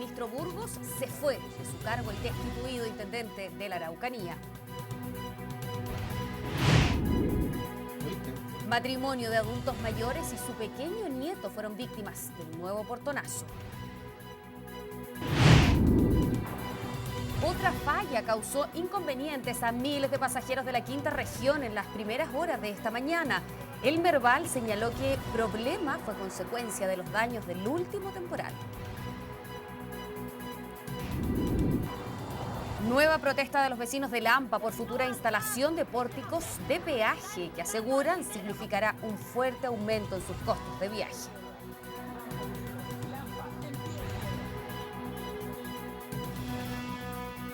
ministro Burgos se fue de su cargo el destituido intendente de la Araucanía. Matrimonio de adultos mayores y su pequeño nieto fueron víctimas de un nuevo portonazo. Otra falla causó inconvenientes a miles de pasajeros de la quinta región en las primeras horas de esta mañana. El Merval señaló que el problema fue consecuencia de los daños del último temporal. Nueva protesta de los vecinos de Lampa por futura instalación de pórticos de peaje que aseguran significará un fuerte aumento en sus costos de viaje.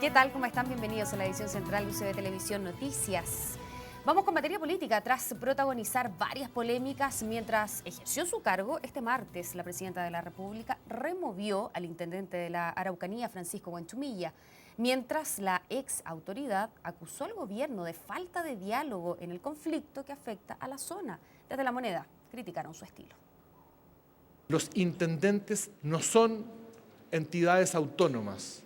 ¿Qué tal? ¿Cómo están? Bienvenidos a la edición central de UCB Televisión Noticias. Vamos con materia política. Tras protagonizar varias polémicas mientras ejerció su cargo, este martes la presidenta de la República removió al intendente de la Araucanía, Francisco Huenchumilla, mientras la ex autoridad acusó al gobierno de falta de diálogo en el conflicto que afecta a la zona. Desde La Moneda criticaron su estilo. Los intendentes no son entidades autónomas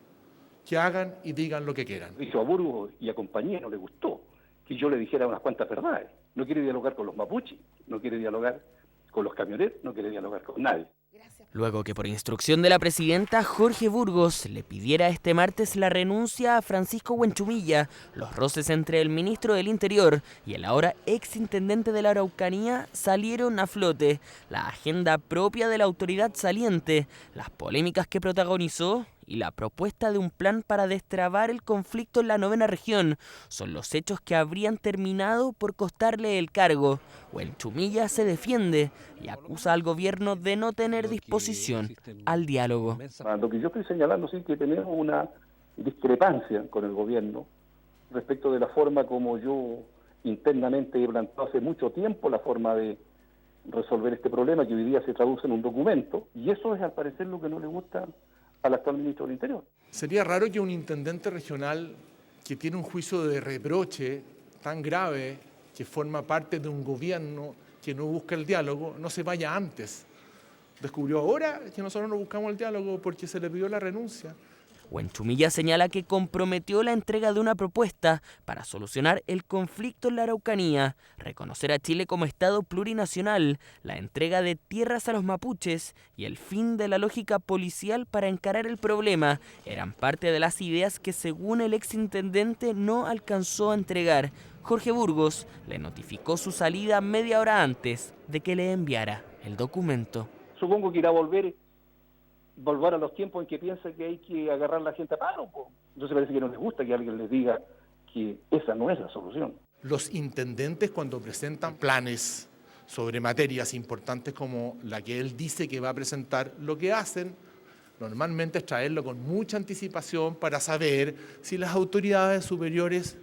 que hagan y digan lo que quieran. Hizo a Burgos y a compañía, no le gustó que yo le dijera unas cuantas verdades. No quiere dialogar con los mapuches, no quiere dialogar con los camioneros, no quiere dialogar con nadie. Luego que por instrucción de la presidenta Jorge Burgos le pidiera este martes la renuncia a Francisco Huenchumilla, los roces entre el ministro del Interior y el ahora exintendente de la Araucanía salieron a flote. La agenda propia de la autoridad saliente, las polémicas que protagonizó y la propuesta de un plan para destrabar el conflicto en la 9ª región son los hechos que habrían terminado por costarle el cargo. Huenchumilla se defiende y acusa al gobierno de no tener disposición al diálogo. Lo que yo estoy señalando es que tenemos una discrepancia con el gobierno respecto de la forma como yo internamente he planteado hace mucho tiempo la forma de resolver este problema que hoy día se traduce en un documento, y eso es al parecer lo que no le gusta al actual ministro del Interior. Sería raro que un intendente regional que tiene un juicio de reproche tan grave, que forma parte de un gobierno que no busca el diálogo, no se vaya antes. Descubrió ahora que nosotros no buscamos el diálogo porque se le pidió la renuncia. Huenchumilla señala que comprometió la entrega de una propuesta para solucionar el conflicto en la Araucanía, reconocer a Chile como Estado plurinacional, la entrega de tierras a los mapuches y el fin de la lógica policial para encarar el problema eran parte de las ideas que, según el exintendente, no alcanzó a entregar. Jorge Burgos le notificó su salida media hora antes de que le enviara el documento. Supongo que irá a volver a los tiempos en que piensa que hay que agarrar a la gente a palo. Entonces parece que no les gusta que alguien les diga que esa no es la solución. Los intendentes, cuando presentan planes sobre materias importantes como la que él dice que va a presentar, lo que hacen normalmente es traerlo con mucha anticipación para saber si las autoridades superiores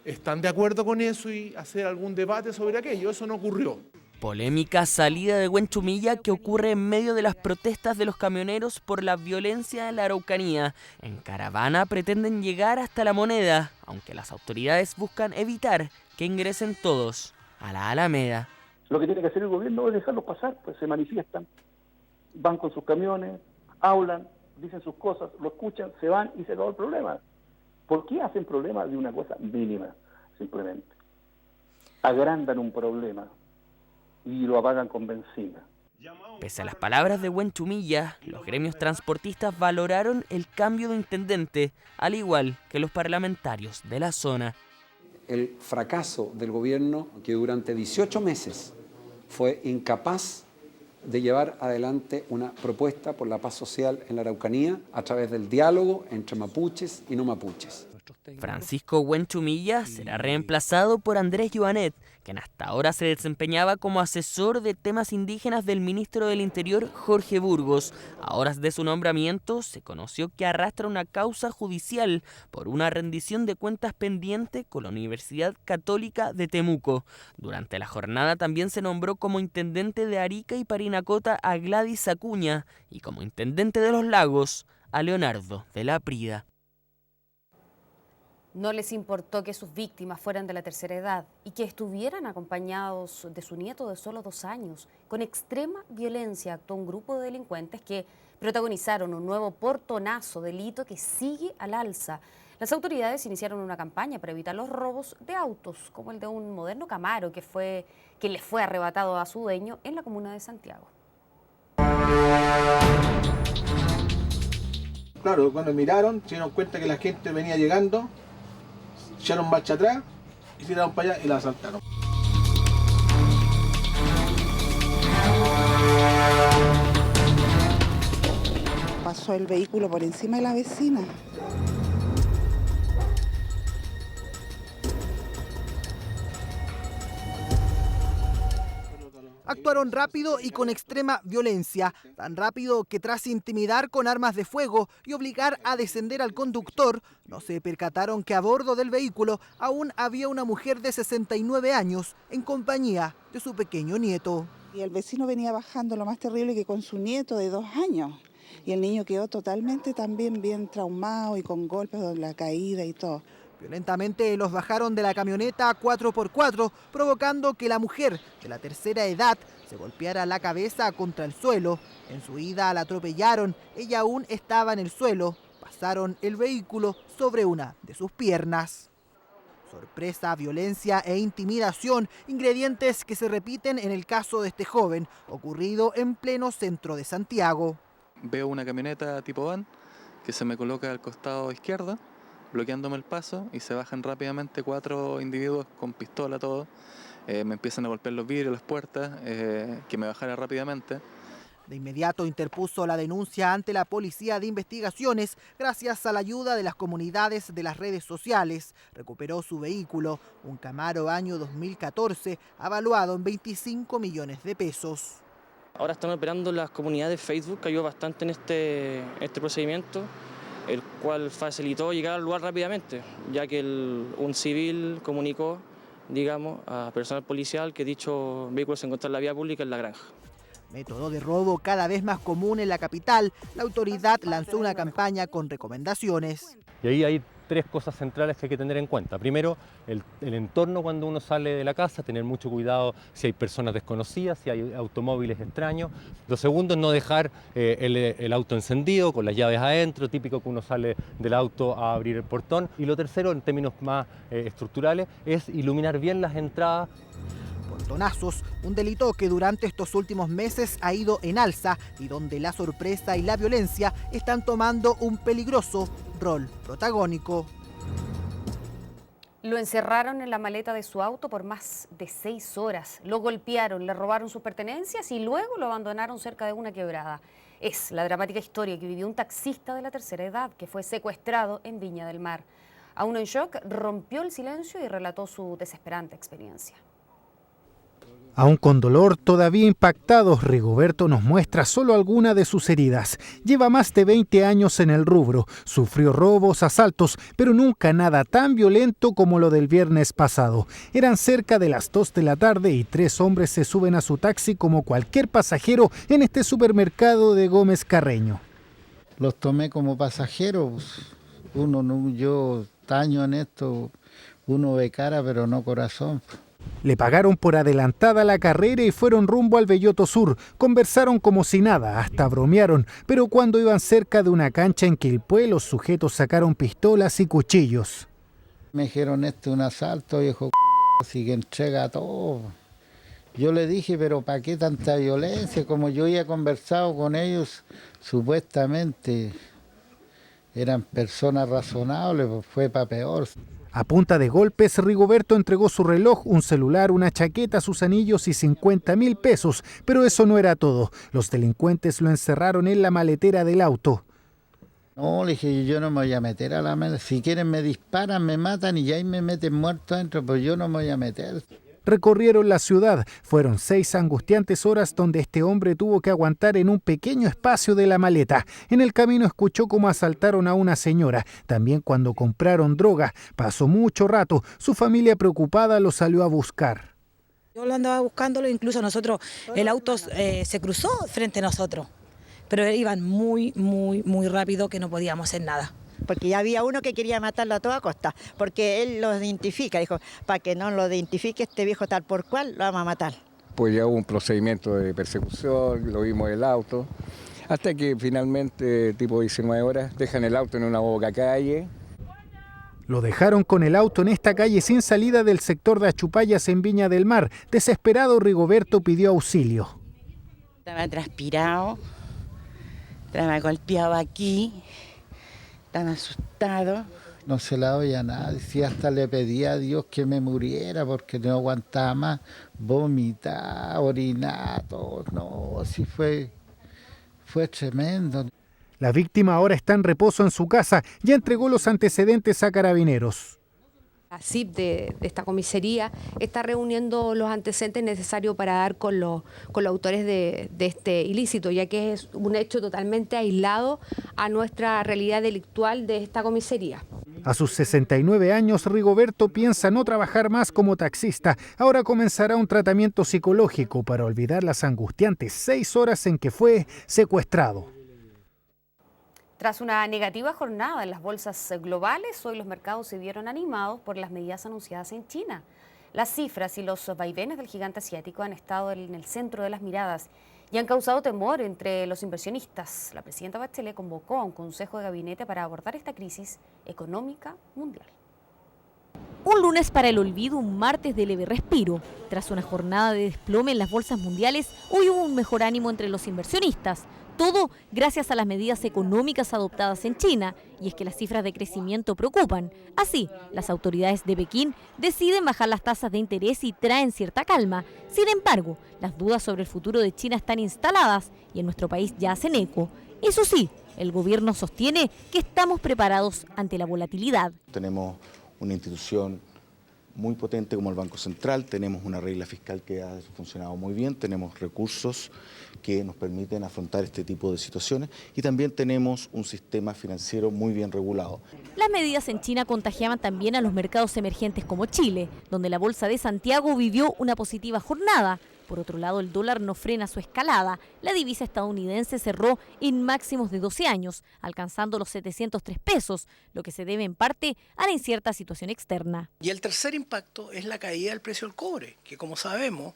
están de acuerdo con eso y hacer algún debate sobre aquello. Eso no ocurrió. Polémica salida de Huenchumilla que ocurre en medio de las protestas de los camioneros por la violencia en la Araucanía. En caravana pretenden llegar hasta La Moneda, aunque las autoridades buscan evitar que ingresen todos a la Alameda. Lo que tiene que hacer el gobierno es dejarlos pasar, pues se manifiestan, van con sus camiones, hablan, dicen sus cosas, lo escuchan, se van y se acabó el problema. ¿Por qué hacen problemas de una cosa mínima, simplemente? Agrandan un problema y lo apagan con benzina. Pese a las palabras de Huenchumilla, los gremios transportistas valoraron el cambio de intendente, al igual que los parlamentarios de la zona. El fracaso del gobierno, que durante 18 meses fue incapaz de llevar adelante una propuesta por la paz social en la Araucanía a través del diálogo entre mapuches y no mapuches. Francisco Huenchumilla será reemplazado por Andrés Joanet, quien hasta ahora se desempeñaba como asesor de temas indígenas del ministro del Interior, Jorge Burgos. A horas de su nombramiento, se conoció que arrastra una causa judicial por una rendición de cuentas pendiente con la Universidad Católica de Temuco. Durante la jornada también se nombró como intendente de Arica y Parinacota a Gladys Acuña y como intendente de Los Lagos a Leonardo de la Prida. No les importó que sus víctimas fueran de la tercera edad y que estuvieran acompañados de su nieto de solo 2 años. Con extrema violencia actuó un grupo de delincuentes que protagonizaron un nuevo portonazo, delito que sigue al alza. Las autoridades iniciaron una campaña para evitar los robos de autos, como el de un moderno Camaro que le fue arrebatado a su dueño en la comuna de Santiago. Claro, cuando miraron, se dieron cuenta que la gente venía llegando, echaron marcha atrás y se tiraron para allá y la asaltaron. Pasó el vehículo por encima de la vecina. Actuaron rápido y con extrema violencia, tan rápido que tras intimidar con armas de fuego y obligar a descender al conductor, no se percataron que a bordo del vehículo aún había una mujer de 69 años en compañía de su pequeño nieto. Y el vecino venía bajando, lo más terrible que con su nieto de 2 años. Y el niño quedó totalmente también bien traumado y con golpes de la caída y todo. Violentamente los bajaron de la camioneta 4x4, provocando que la mujer de la tercera edad se golpeara la cabeza contra el suelo. En su ida la atropellaron, ella aún estaba en el suelo. Pasaron el vehículo sobre una de sus piernas. Sorpresa, violencia e intimidación, ingredientes que se repiten en el caso de este joven, ocurrido en pleno centro de Santiago. Veo una camioneta tipo van que se me coloca al costado izquierdo, bloqueándome el paso, y se bajan rápidamente 4 individuos con pistola, todo. Me empiezan a golpear los vidrios, las puertas, que me bajara rápidamente. De inmediato interpuso la denuncia ante la Policía de Investigaciones gracias a la ayuda de las comunidades de las redes sociales. Recuperó su vehículo, un Camaro año 2014, avaluado en 25 millones de pesos. Ahora están operando las comunidades de Facebook, que ayudó bastante en este procedimiento, el cual facilitó llegar al lugar rápidamente, ya que un civil comunicó, digamos, a personal policial que dicho vehículo se encontraba en la vía pública en La Granja. Método de robo cada vez más común en la capital, la autoridad lanzó una campaña con recomendaciones. Y ahí hay 3 cosas centrales que hay que tener en cuenta. Primero, el entorno cuando uno sale de la casa, tener mucho cuidado si hay personas desconocidas, si hay automóviles extraños. Lo segundo es no dejar el auto encendido, con las llaves adentro, típico que uno sale del auto a abrir el portón. Y lo tercero, en términos más estructurales, es iluminar bien las entradas. Portonazos, un delito que durante estos últimos meses ha ido en alza y donde la sorpresa y la violencia están tomando un peligroso rol protagónico. Lo encerraron en la maleta de su auto por más de 6 horas. Lo golpearon, le robaron sus pertenencias y luego lo abandonaron cerca de una quebrada. Es la dramática historia que vivió un taxista de la tercera edad que fue secuestrado en Viña del Mar. Aún en shock, rompió el silencio y relató su desesperante experiencia. Aún con dolor, todavía impactados, Rigoberto nos muestra solo alguna de sus heridas. Lleva más de 20 años en el rubro, sufrió robos, asaltos, pero nunca nada tan violento como lo del viernes pasado. Eran cerca de las 2 de la tarde y 3 hombres se suben a su taxi como cualquier pasajero en este supermercado de Gómez Carreño. Los tomé como pasajeros. Yo taño en esto, uno ve cara pero no corazón. Le pagaron por adelantada la carrera y fueron rumbo al Belloto Sur. Conversaron como si nada, hasta bromearon, pero cuando iban cerca de una cancha en Quilpué, los sujetos sacaron pistolas y cuchillos. Me dijeron, este es un asalto, viejo así que entrega todo. Yo le dije, pero ¿para qué tanta violencia? Como yo había conversado con ellos, supuestamente eran personas razonables, pues fue para peor. A punta de golpes, Rigoberto entregó su reloj, un celular, una chaqueta, sus anillos y 50.000 pesos. Pero eso no era todo. Los delincuentes lo encerraron en la maletera del auto. No, le dije, yo no me voy a meter a la maleta. Si quieren me disparan, me matan y ahí me meten muerto adentro, pues yo no me voy a meter. Recorrieron la ciudad. Fueron 6 angustiantes horas donde este hombre tuvo que aguantar en un pequeño espacio de la maleta. En el camino escuchó cómo asaltaron a una señora. También cuando compraron droga. Pasó mucho rato. Su familia preocupada lo salió a buscar. Yo lo andaba buscándolo, incluso nosotros, el auto se cruzó frente a nosotros. Pero iban muy rápido que no podíamos hacer nada. porque ya había uno que quería matarlo a toda costa, porque él lo identifica, dijo, para que no lo identifique este viejo tal por cual, lo vamos a matar. Pues ya hubo un procedimiento de persecución, lo vimos el auto, hasta que finalmente, tipo 19 horas, dejan el auto en una boca calle. Lo dejaron con el auto en esta calle sin salida del sector de Achupayas en Viña del Mar. Desesperado, Rigoberto pidió auxilio. Estaba transpirado, estaba golpeado aquí, estaba asustado. No se la oía nada, decía, hasta le pedía a Dios que me muriera porque no aguantaba más, vomitar, orinar, todo. No, sí fue tremendo. La víctima ahora está en reposo en su casa. Ya entregó los antecedentes a Carabineros. La CIP de esta comisaría está reuniendo los antecedentes necesarios para dar con los autores de este ilícito, ya que es un hecho totalmente aislado a nuestra realidad delictual de esta comisaría. A sus 69 años, Rigoberto piensa no trabajar más como taxista. Ahora comenzará un tratamiento psicológico para olvidar las angustiantes 6 horas en que fue secuestrado. Tras una negativa jornada en las bolsas globales, hoy los mercados se vieron animados por las medidas anunciadas en China. Las cifras y los vaivenes del gigante asiático han estado en el centro de las miradas y han causado temor entre los inversionistas. La presidenta Bachelet convocó a un consejo de gabinete para abordar esta crisis económica mundial. Un lunes para el olvido, un martes de leve respiro. Tras una jornada de desplome en las bolsas mundiales, hoy hubo un mejor ánimo entre los inversionistas. Todo gracias a las medidas económicas adoptadas en China, y es que las cifras de crecimiento preocupan. Así, las autoridades de Pekín deciden bajar las tasas de interés y traen cierta calma. Sin embargo, las dudas sobre el futuro de China están instaladas y en nuestro país ya hacen eco. Eso sí, el gobierno sostiene que estamos preparados ante la volatilidad. Tenemos una institución muy potente como el Banco Central, tenemos una regla fiscal que ha funcionado muy bien, tenemos recursos que nos permiten afrontar este tipo de situaciones y también tenemos un sistema financiero muy bien regulado. Las medidas en China contagiaban también a los mercados emergentes como Chile, donde la Bolsa de Santiago vivió una positiva jornada. Por otro lado, el dólar no frena su escalada. La divisa estadounidense cerró en máximos de 12 años, alcanzando los 703 pesos, lo que se debe en parte a la incierta situación externa. Y el tercer impacto es la caída del precio del cobre, que como sabemos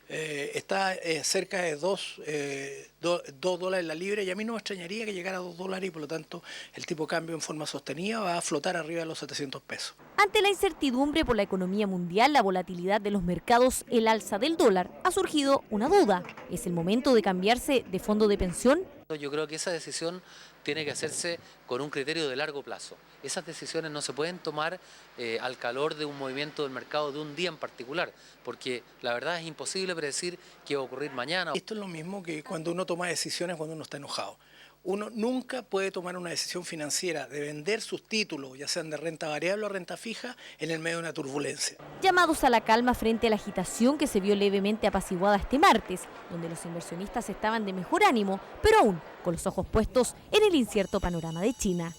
está cerca de $2 la libra, y a mí no me extrañaría que llegara a $2 y por lo tanto el tipo de cambio en forma sostenida va a flotar arriba de los 700 pesos. Ante la incertidumbre por la economía mundial, la volatilidad de los mercados, el alza del dólar, ha surgido una duda. ¿Es el momento de cambiarse de fondo de pensión? Yo creo que esa decisión tiene que hacerse con un criterio de largo plazo. Esas decisiones no se pueden tomar al calor de un movimiento del mercado de un día en particular, porque la verdad es imposible predecir qué va a ocurrir mañana. Esto es lo mismo que cuando uno toma decisiones cuando uno está enojado. Uno nunca puede tomar una decisión financiera de vender sus títulos, ya sean de renta variable o renta fija, en el medio de una turbulencia. Llamados a la calma frente a la agitación que se vio levemente apaciguada este martes, donde los inversionistas estaban de mejor ánimo, pero aún con los ojos puestos en el incierto panorama de China.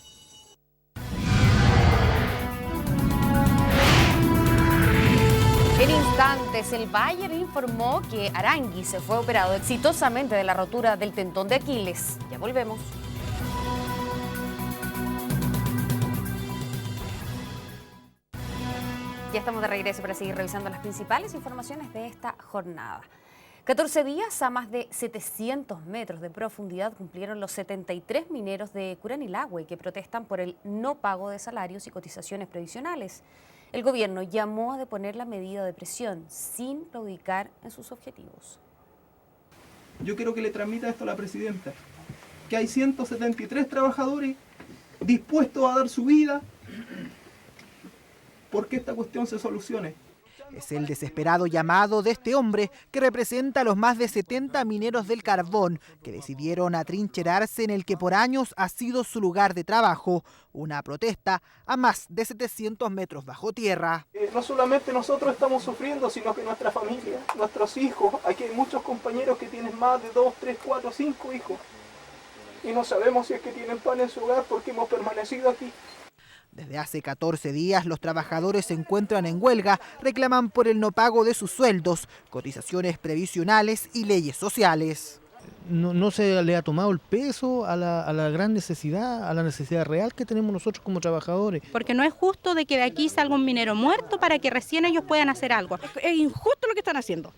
En instantes, el Bayern informó que Aranguis se fue operado exitosamente de la rotura del tendón de Aquiles. Ya volvemos. Ya estamos de regreso para seguir revisando las principales informaciones de esta jornada. 14 días a más de 700 metros de profundidad cumplieron los 73 mineros de Curanilahue que protestan por el no pago de salarios y cotizaciones previsionales. El gobierno llamó a deponer la medida de presión sin claudicar en sus objetivos. Yo quiero que le transmita esto a la presidenta, que hay 173 trabajadores dispuestos a dar su vida porque esta cuestión se solucione. Es el desesperado llamado de este hombre que representa a los más de 70 mineros del carbón que decidieron atrincherarse en el que por años ha sido su lugar de trabajo, una protesta a más de 700 metros bajo tierra. No solamente nosotros estamos sufriendo, sino que nuestra familia, nuestros hijos, aquí hay muchos compañeros que tienen más de 2, 3, 4, 5 hijos y no sabemos si es que tienen pan en su hogar porque hemos permanecido aquí. Desde hace 14 días los trabajadores se encuentran en huelga, reclaman por el no pago de sus sueldos, cotizaciones previsionales y leyes sociales. no se le ha tomado el peso a la gran necesidad, a la necesidad real que tenemos nosotros como trabajadores. Porque no es justo de que de aquí salga un minero muerto para que recién ellos puedan hacer algo. Es injusto lo que están haciendo.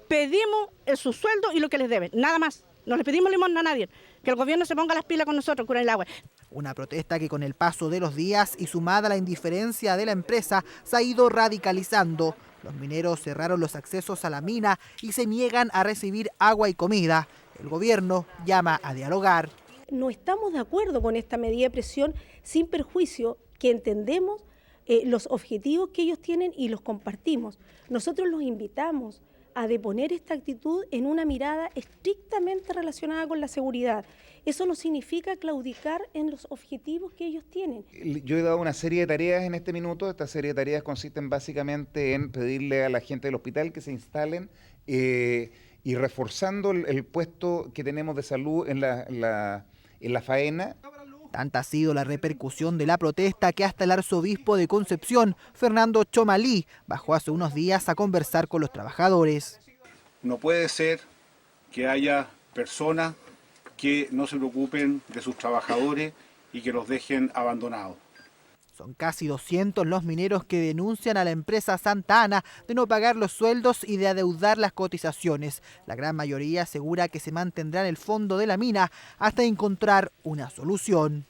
Pedimos su sueldo y lo que les deben, nada más. No les pedimos limosna a nadie. Que el gobierno se ponga las pilas con nosotros, con el agua. Una protesta que con el paso de los días y sumada a la indiferencia de la empresa se ha ido radicalizando. Los mineros cerraron los accesos a la mina y se niegan a recibir agua y comida. El gobierno llama a dialogar. No estamos de acuerdo con esta medida de presión sin perjuicio que entendemos los objetivos que ellos tienen y los compartimos. Nosotros los invitamos a deponer esta actitud en una mirada estrictamente relacionada con la seguridad. Eso no significa claudicar en los objetivos que ellos tienen. Yo he dado una serie de tareas en este minuto. Esta serie de tareas consisten básicamente en pedirle a la gente del hospital que se instalen y reforzando el puesto que tenemos de salud en la faena. Tanta ha sido la repercusión de la protesta que hasta el arzobispo de Concepción, Fernando Chomalí, bajó hace unos días a conversar con los trabajadores. No puede ser que haya personas que no se preocupen de sus trabajadores y que los dejen abandonados. Son casi 200 los mineros que denuncian a la empresa Santa Ana de no pagar los sueldos y de adeudar las cotizaciones. La gran mayoría asegura que se mantendrá en el fondo de la mina hasta encontrar una solución.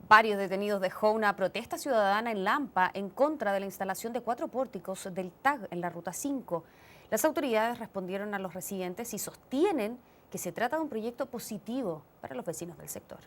Varios detenidos dejó una protesta ciudadana en Lampa en contra de la instalación de 4 pórticos del TAG en la Ruta 5. Las autoridades respondieron a los residentes y sostienen que se trata de un proyecto positivo para los vecinos del sector.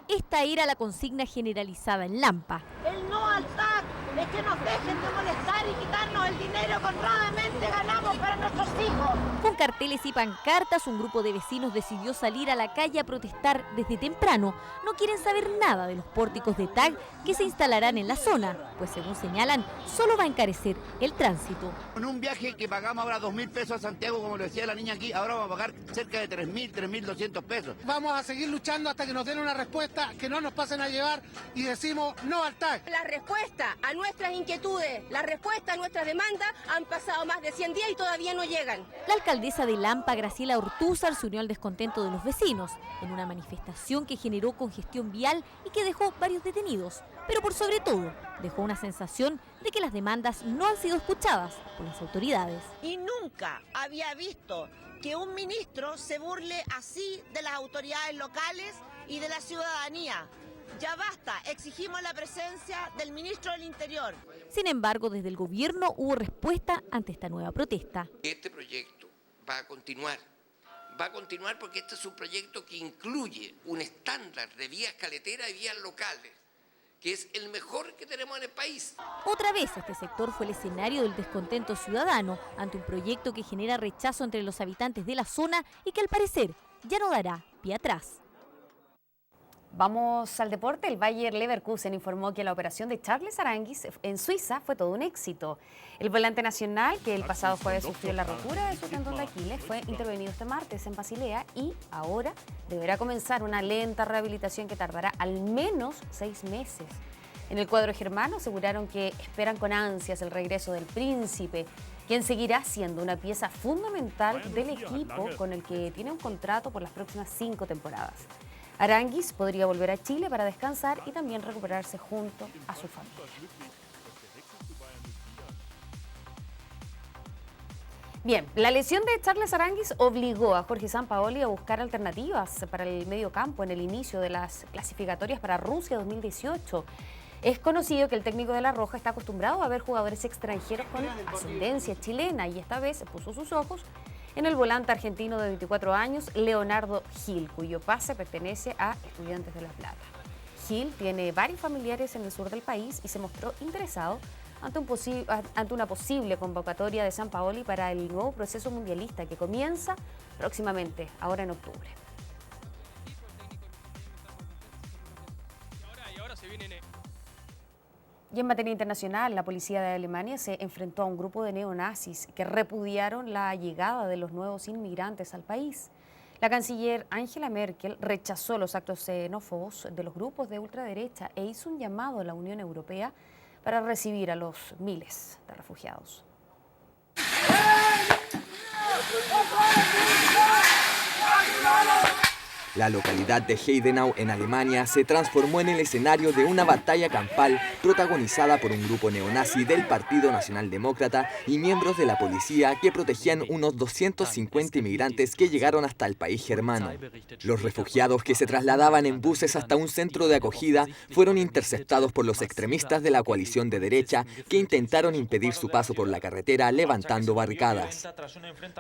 Esta era la consigna generalizada en Lampa. El no al TAC, es que nos dejen de molestar y quitarnos el dinero que honradamente ganamos para nuestros hijos. Con carteles y pancartas, un grupo de vecinos decidió salir a la calle a protestar desde temprano. No quieren saber nada de los pórticos de TAG que se instalarán en la zona, pues según señalan, solo va a encarecer el tránsito. En un viaje que pagamos ahora 2.000 pesos a Santiago, como lo decía la niña aquí, ahora vamos a pagar cerca de 3.000, 3.200 pesos. Vamos a seguir luchando hasta que nos den una respuesta, que no nos pasen a llevar y decimos no al TAG. La respuesta a nuestras inquietudes, la respuesta a nuestras demandas han pasado más de 100 días y todavía no llegan. La alcaldesa de Lampa, Graciela Ortúzar, se unió al descontento de los vecinos en una manifestación que generó congestión vial y que dejó varios detenidos. Pero por sobre todo, dejó una sensación de que las demandas no han sido escuchadas por las autoridades. Y nunca había visto que un ministro se burle así de las autoridades locales y de la ciudadanía. Ya basta, exigimos la presencia del ministro del Interior. Sin embargo, desde el gobierno hubo respuesta ante esta nueva protesta. Este proyecto va a continuar porque este es un proyecto que incluye un estándar de vías caleteras y vías locales, que es el mejor que tenemos en el país. Otra vez este sector fue el escenario del descontento ciudadano ante un proyecto que genera rechazo entre los habitantes de la zona y que al parecer ya no dará pie atrás. Vamos al deporte. El Bayer Leverkusen informó que la operación de Charles Aranguis en Suiza fue todo un éxito. El volante nacional, que el pasado jueves sufrió la rotura de su tendón de Aquiles, fue intervenido este martes en Basilea y ahora deberá comenzar una lenta rehabilitación que tardará al menos 6 meses. En el cuadro germano aseguraron que esperan con ansias el regreso del príncipe, quien seguirá siendo una pieza fundamental del equipo con el que tiene un contrato por las próximas 5 temporadas. Aranguis podría volver a Chile para descansar y también recuperarse junto a su familia. Bien, la lesión de Charles Aranguis obligó a Jorge Sampaoli a buscar alternativas para el mediocampo en el inicio de las clasificatorias para Rusia 2018. Es conocido que el técnico de La Roja está acostumbrado a ver jugadores extranjeros con ascendencia chilena y esta vez puso sus ojos en el volante argentino de 24 años, Leonardo Gil, cuyo pase pertenece a Estudiantes de La Plata. Gil tiene varios familiares en el sur del país y se mostró interesado ante una posible convocatoria de Sampaoli para el nuevo proceso mundialista que comienza próximamente, ahora en octubre. Y en materia internacional, la policía de Alemania se enfrentó a un grupo de neonazis que repudiaron la llegada de los nuevos inmigrantes al país. La canciller Angela Merkel rechazó los actos xenófobos de los grupos de ultraderecha e hizo un llamado a la Unión Europea para recibir a los miles de refugiados. La localidad de Heidenau, en Alemania, se transformó en el escenario de una batalla campal protagonizada por un grupo neonazi del Partido Nacionaldemócrata y miembros de la policía que protegían unos 250 inmigrantes que llegaron hasta el país germano. Los refugiados que se trasladaban en buses hasta un centro de acogida fueron interceptados por los extremistas de la coalición de derecha que intentaron impedir su paso por la carretera levantando barricadas.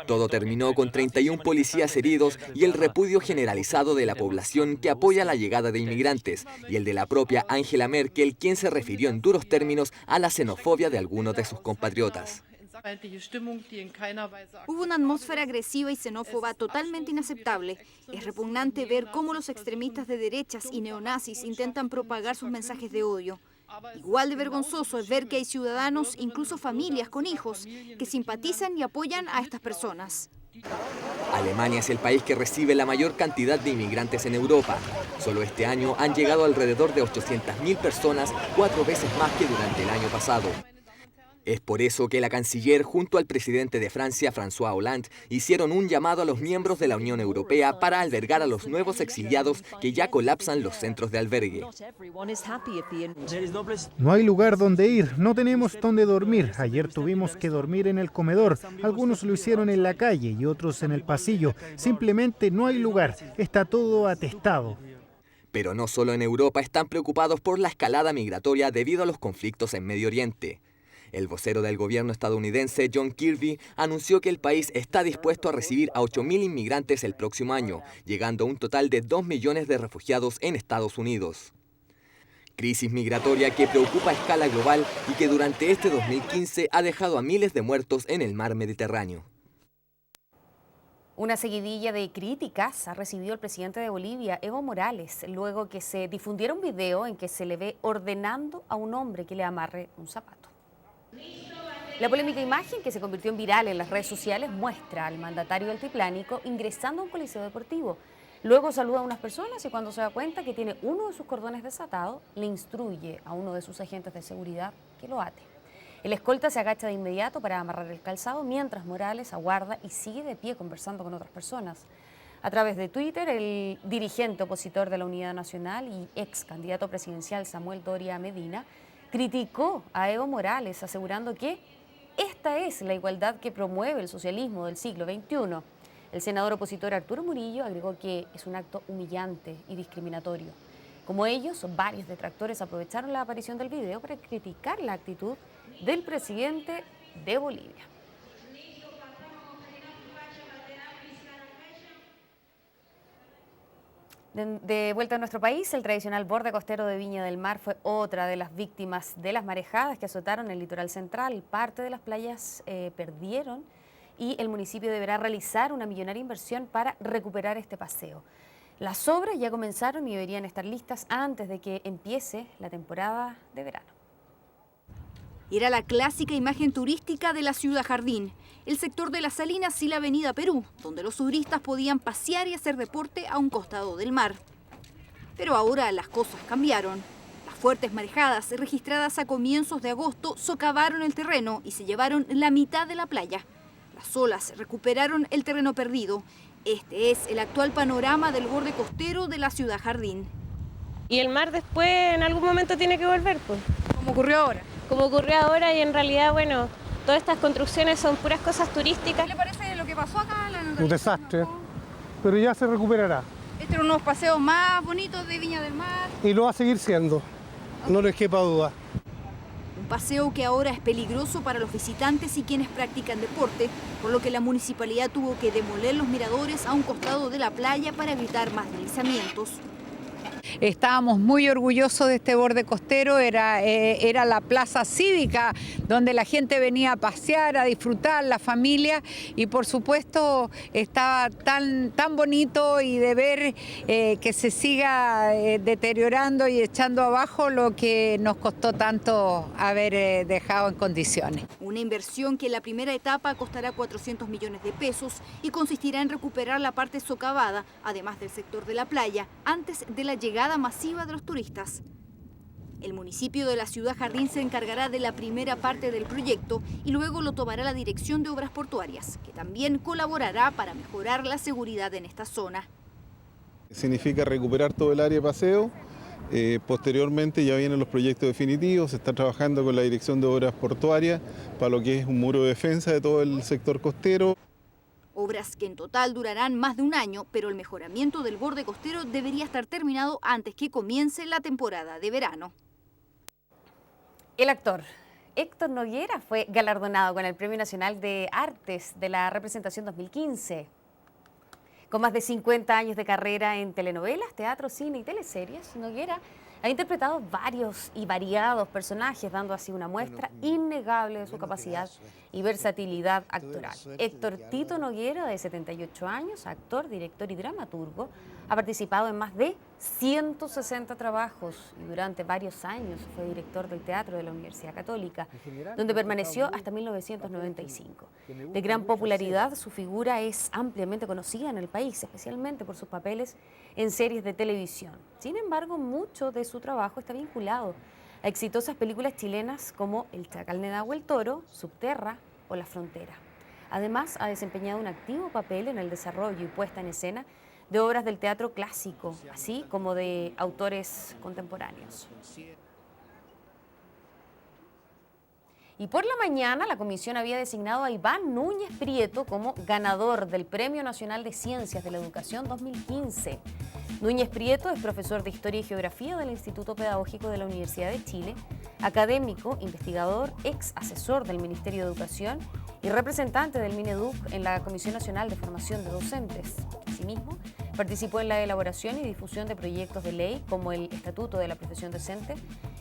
Todo terminó con 31 policías heridos y el repudio generalizado de la población que apoya la llegada de inmigrantes y el de la propia Angela Merkel, quien se refirió en duros términos a la xenofobia de algunos de sus compatriotas. Hubo una atmósfera agresiva y xenófoba totalmente inaceptable. Es repugnante ver cómo los extremistas de derechas y neonazis intentan propagar sus mensajes de odio. Igual de vergonzoso es ver que hay ciudadanos, incluso familias con hijos, que simpatizan y apoyan a estas personas. Alemania es el país que recibe la mayor cantidad de inmigrantes en Europa. Solo este año han llegado alrededor de 800.000 personas, 4 veces más que durante el año pasado. Es por eso que la canciller, junto al presidente de Francia, François Hollande, hicieron un llamado a los miembros de la Unión Europea para albergar a los nuevos exiliados que ya colapsan los centros de albergue. No hay lugar donde ir, no tenemos donde dormir. Ayer tuvimos que dormir en el comedor. Algunos lo hicieron en la calle y otros en el pasillo. Simplemente no hay lugar, está todo atestado. Pero no solo en Europa están preocupados por la escalada migratoria debido a los conflictos en Medio Oriente. El vocero del gobierno estadounidense, John Kirby, anunció que el país está dispuesto a recibir a 8.000 inmigrantes el próximo año, llegando a un total de 2 millones de refugiados en Estados Unidos. Crisis migratoria que preocupa a escala global y que durante este 2015 ha dejado a miles de muertos en el mar Mediterráneo. Una seguidilla de críticas ha recibido el presidente de Bolivia, Evo Morales, luego que se difundiera un video en que se le ve ordenando a un hombre que le amarre un zapato. La polémica imagen, que se convirtió en viral en las redes sociales, muestra al mandatario altiplánico ingresando a un coliseo deportivo. Luego saluda a unas personas y cuando se da cuenta que tiene uno de sus cordones desatado, le instruye a uno de sus agentes de seguridad que lo ate. El escolta se agacha de inmediato para amarrar el calzado, mientras Morales aguarda y sigue de pie conversando con otras personas. A través de Twitter, el dirigente opositor de la Unidad Nacional y ex candidato presidencial Samuel Doria Medina criticó a Evo Morales, asegurando que esta es la igualdad que promueve el socialismo del siglo XXI. El senador opositor Arturo Murillo agregó que es un acto humillante y discriminatorio. Como ellos, varios detractores aprovecharon la aparición del video para criticar la actitud del presidente de Bolivia. De vuelta a nuestro país, el tradicional borde costero de Viña del Mar fue otra de las víctimas de las marejadas que azotaron el litoral central. Parte de las playas perdieron y el municipio deberá realizar una millonaria inversión para recuperar este paseo. Las obras ya comenzaron y deberían estar listas antes de que empiece la temporada de verano. Era la clásica imagen turística de la Ciudad Jardín, el sector de las Salinas y la Avenida Perú, donde los turistas podían pasear y hacer deporte a un costado del mar. Pero ahora las cosas cambiaron. Las fuertes marejadas registradas a comienzos de agosto socavaron el terreno y se llevaron la mitad de la playa. Las olas recuperaron el terreno perdido. Este es el actual panorama del borde costero de la Ciudad Jardín. Y el mar después en algún momento tiene que volver, pues. ¿Cómo ocurrió ahora? Como ocurrió ahora, y en realidad, bueno, todas estas construcciones son puras cosas turísticas. ¿Qué le parece lo que pasó acá? Un desastre, pero ya se recuperará. Este era uno de los paseos más bonitos de Viña del Mar. Y lo va a seguir siendo, no les quepa duda. Un paseo que ahora es peligroso para los visitantes y quienes practican deporte, por lo que la municipalidad tuvo que demoler los miradores a un costado de la playa para evitar más deslizamientos. Estábamos muy orgullosos de este borde costero, era la plaza cívica donde la gente venía a pasear, a disfrutar, la familia, y por supuesto estaba tan bonito, y de ver que se siga deteriorando y echando abajo lo que nos costó tanto haber dejado en condiciones. Una inversión que en la primera etapa costará 400 millones de pesos y consistirá en recuperar la parte socavada, además del sector de la playa, antes de la llegada masiva de los turistas. El municipio de la Ciudad Jardín se encargará de la primera parte del proyecto y luego lo tomará la Dirección de Obras Portuarias, que también colaborará para mejorar la seguridad en esta zona. Significa recuperar todo el área de paseo. Posteriormente ya vienen los proyectos definitivos, se está trabajando con la Dirección de Obras Portuarias para lo que es un muro de defensa de todo el sector costero. Obras que en total durarán más de un año, pero el mejoramiento del borde costero debería estar terminado antes que comience la temporada de verano. El actor Héctor Noguera fue galardonado con el Premio Nacional de Artes de la Representación 2015. Con más de 50 años de carrera en telenovelas, teatro, cine y teleseries, Noguera ha interpretado varios y variados personajes, dando así una muestra innegable de su capacidad y versatilidad actoral. Héctor Tito Noguera, de 78 años, actor, director y dramaturgo, ha participado en más de 160 trabajos y durante varios años fue director del Teatro de la Universidad Católica, donde permaneció hasta 1995. De gran popularidad, su figura es ampliamente conocida en el país, especialmente por sus papeles en series de televisión. Sin embargo, mucho de su trabajo está vinculado a exitosas películas chilenas como El Chacal de Nahua el Toro, Subterra o La Frontera. Además, ha desempeñado un activo papel en el desarrollo y puesta en escena de obras del teatro clásico, así como de autores contemporáneos. Y por la mañana, la comisión había designado a Iván Núñez Prieto como ganador del Premio Nacional de Ciencias de la Educación 2015. Núñez Prieto es profesor de Historia y Geografía del Instituto Pedagógico de la Universidad de Chile, académico, investigador, ex asesor del Ministerio de Educación y representante del Mineduc en la Comisión Nacional de Formación de Docentes. Asimismo, participó en la elaboración y difusión de proyectos de ley como el Estatuto de la Profesión Docente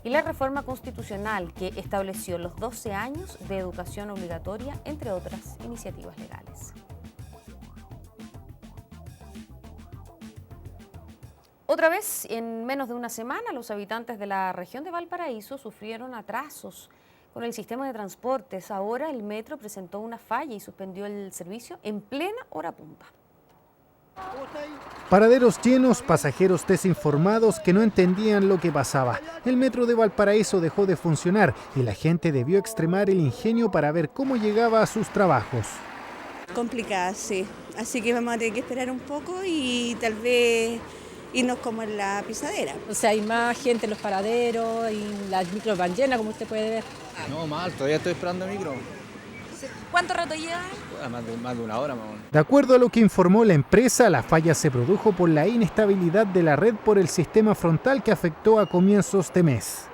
y la reforma constitucional que estableció los 12 años de educación obligatoria, entre otras iniciativas legales. Otra vez, en menos de una semana, los habitantes de la región de Valparaíso sufrieron atrasos con el sistema de transportes. Ahora el metro presentó una falla y suspendió el servicio en plena hora punta. Paraderos llenos, pasajeros desinformados que no entendían lo que pasaba. El metro de Valparaíso dejó de funcionar y la gente debió extremar el ingenio para ver cómo llegaba a sus trabajos. Complicada, sí. Así que vamos a tener que esperar un poco y tal vez irnos como en la pisadera. O sea, hay más gente en los paraderos y las micros van llenas, como usted puede ver. No, mal, todavía estoy esperando micro. ¿Cuánto rato lleva? Más de una hora, más. De acuerdo a lo que informó la empresa, la falla se produjo por la inestabilidad de la red por el sistema frontal que afectó a comienzos de mes.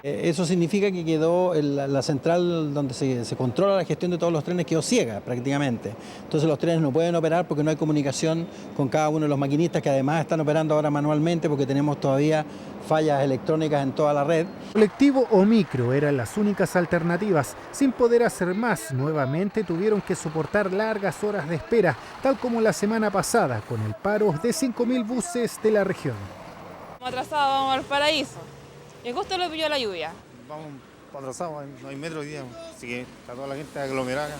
Eso significa que quedó la central donde se controla la gestión de todos los trenes quedó ciega prácticamente. Entonces los trenes no pueden operar porque no hay comunicación con cada uno de los maquinistas que además están operando ahora manualmente porque tenemos todavía fallas electrónicas en toda la red. Colectivo o micro eran las únicas alternativas. Sin poder hacer más, nuevamente tuvieron que soportar largas horas de espera, tal como la semana pasada con el paro de 5.000 buses de la región. Atrasados, vamos al paraíso. Y justo lo pilló la lluvia. Vamos atrasados, no hay metro hoy día, así que está toda la gente aglomerada.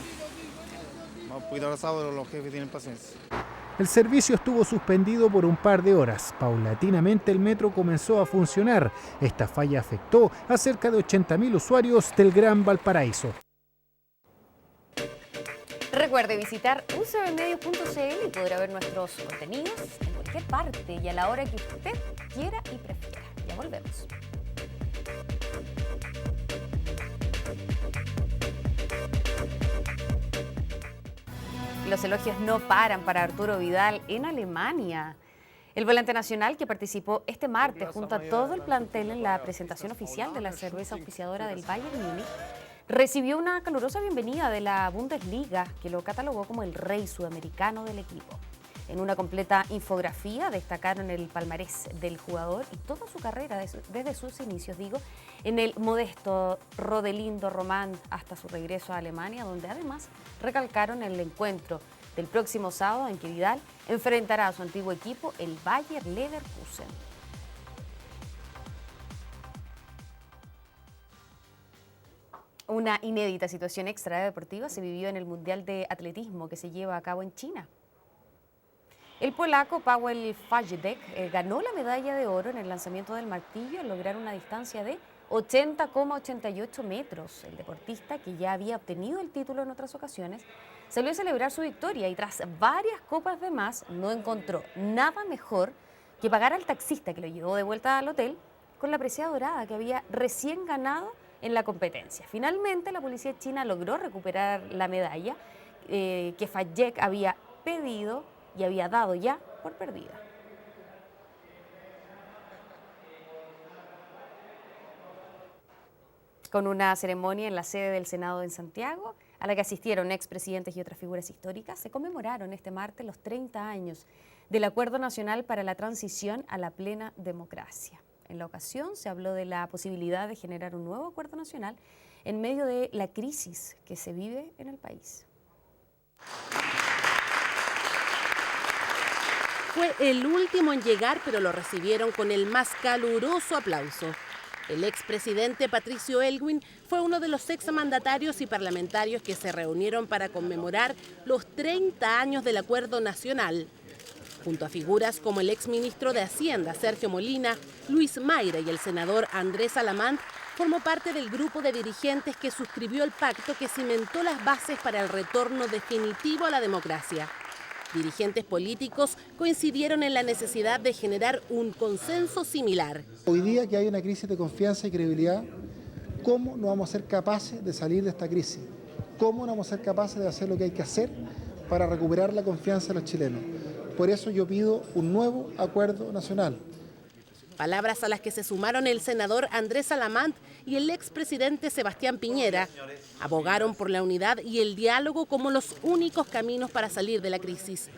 Vamos un poquito atrasados, pero los jefes tienen paciencia. El servicio estuvo suspendido por un par de horas. Paulatinamente el metro comenzó a funcionar. Esta falla afectó a cerca de 80.000 usuarios del Gran Valparaíso. Recuerde visitar ucbmedios.cl y podrá ver nuestros contenidos en cualquier parte y a la hora que usted quiera y prefiera. Ya volvemos. Los elogios no paran para Arturo Vidal en Alemania. El volante nacional, que participó este martes junto a todo el plantel en la presentación oficial de la cerveza auspiciadora del Bayern Múnich, recibió una calurosa bienvenida de la Bundesliga, que lo catalogó como el rey sudamericano del equipo. En una completa infografía destacaron el palmarés del jugador y toda su carrera desde sus inicios, en el modesto Rodelindo Román hasta su regreso a Alemania, donde además recalcaron el encuentro del próximo sábado en que Vidal enfrentará a su antiguo equipo, el Bayer Leverkusen. Una inédita situación extradeportiva se vivió en el Mundial de Atletismo que se lleva a cabo en China. El polaco Paweł Fajdek ganó la medalla de oro en el lanzamiento del martillo al lograr una distancia de 80,88 metros. El deportista, que ya había obtenido el título en otras ocasiones, salió a celebrar su victoria y tras varias copas de más no encontró nada mejor que pagar al taxista que lo llevó de vuelta al hotel con la presea dorada que había recién ganado en la competencia. Finalmente, la policía china logró recuperar la medalla que Fayek había pedido y había dado ya por perdida. Con una ceremonia en la sede del Senado en Santiago, a la que asistieron expresidentes y otras figuras históricas, se conmemoraron este martes los 30 años del Acuerdo Nacional para la Transición a la Plena Democracia. En la ocasión se habló de la posibilidad de generar un nuevo acuerdo nacional en medio de la crisis que se vive en el país. Fue el último en llegar, pero lo recibieron con el más caluroso aplauso. El expresidente Patricio Aylwin fue uno de los exmandatarios y parlamentarios que se reunieron para conmemorar los 30 años del Acuerdo Nacional. Junto a figuras como el exministro de Hacienda, Sergio Molina, Luis Mayra y el senador Andrés Alamant, formó parte del grupo de dirigentes que suscribió el pacto que cimentó las bases para el retorno definitivo a la democracia. Dirigentes políticos coincidieron en la necesidad de generar un consenso similar. Hoy día que hay una crisis de confianza y credibilidad, ¿cómo no vamos a ser capaces de salir de esta crisis? ¿Cómo no vamos a ser capaces de hacer lo que hay que hacer para recuperar la confianza de los chilenos? Por eso yo pido un nuevo acuerdo nacional. Palabras a las que se sumaron el senador Andrés Alamant y el expresidente Sebastián Piñera. Abogaron por la unidad y el diálogo como los únicos caminos para salir de la crisis.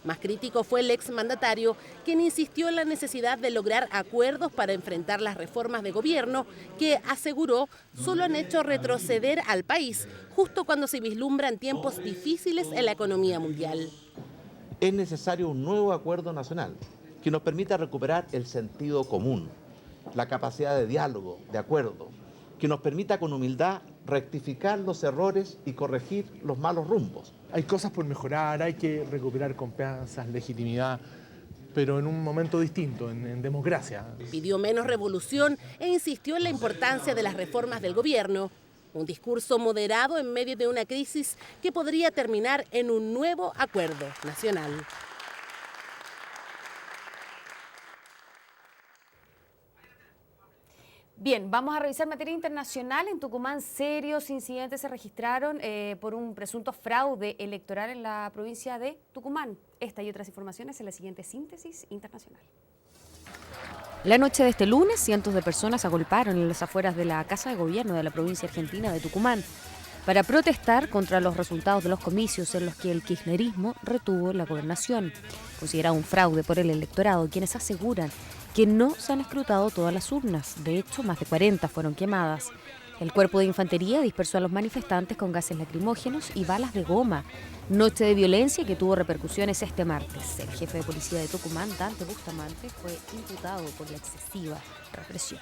Más crítico fue el exmandatario, quien insistió en la necesidad de lograr acuerdos para enfrentar las reformas de gobierno que, aseguró, solo han hecho retroceder al país, justo cuando se vislumbran tiempos difíciles en la economía mundial. Es necesario un nuevo acuerdo nacional que nos permita recuperar el sentido común, la capacidad de diálogo, de acuerdo, que nos permita con humildad rectificar los errores y corregir los malos rumbos. Hay cosas por mejorar, hay que recuperar confianza, legitimidad, pero en un momento distinto, en democracia. Pidió menos revolución e insistió en la importancia de las reformas del gobierno. Un discurso moderado en medio de una crisis que podría terminar en un nuevo acuerdo nacional. Bien, vamos a revisar materia internacional. En Tucumán, serios incidentes se registraron por un presunto fraude electoral en la provincia de Tucumán. Esta y otras informaciones en la siguiente síntesis internacional. La noche de este lunes, cientos de personas agolparon en las afueras de la Casa de Gobierno de la provincia argentina de Tucumán para protestar contra los resultados de los comicios en los que el kirchnerismo retuvo la gobernación. Considerado un fraude por el electorado, quienes aseguran que no se han escrutado todas las urnas. De hecho, más de 40 fueron quemadas. El cuerpo de infantería dispersó a los manifestantes con gases lacrimógenos y balas de goma. Noche de violencia que tuvo repercusiones este martes. El jefe de policía de Tucumán, Dante Bustamante, fue imputado por la excesiva represión.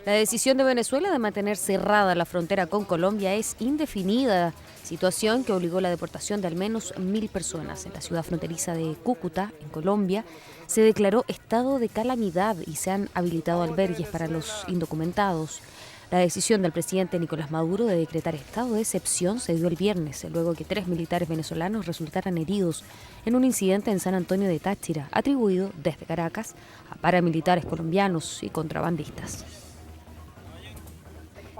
La decisión de Venezuela de mantener cerrada la frontera con Colombia es indefinida, situación que obligó la deportación de al menos 1.000 personas. En la ciudad fronteriza de Cúcuta, en Colombia, se declaró estado de calamidad y se han habilitado albergues para los indocumentados. La decisión del presidente Nicolás Maduro de decretar estado de excepción se dio el viernes, luego que 3 militares venezolanos resultaran heridos en un incidente en San Antonio de Táchira, atribuido desde Caracas a paramilitares colombianos y contrabandistas.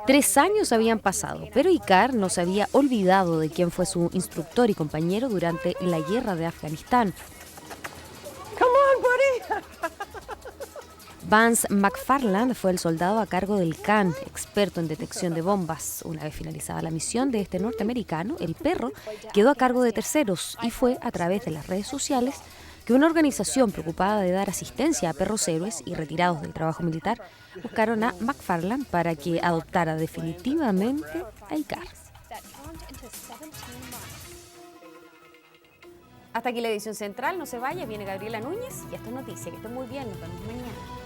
3 años habían pasado, pero Icar no se había olvidado de quién fue su instructor y compañero durante la guerra de Afganistán. Vance McFarland fue el soldado a cargo del CAN, experto en detección de bombas. Una vez finalizada la misión de este norteamericano, el perro quedó a cargo de terceros y fue a través de las redes sociales que una organización preocupada de dar asistencia a perros héroes y retirados del trabajo militar buscaron a McFarland para que adoptara definitivamente a Icar. Hasta aquí la edición central, no se vaya, viene Gabriela Núñez y esto es noticia, que estén muy bien, nos vemos mañana.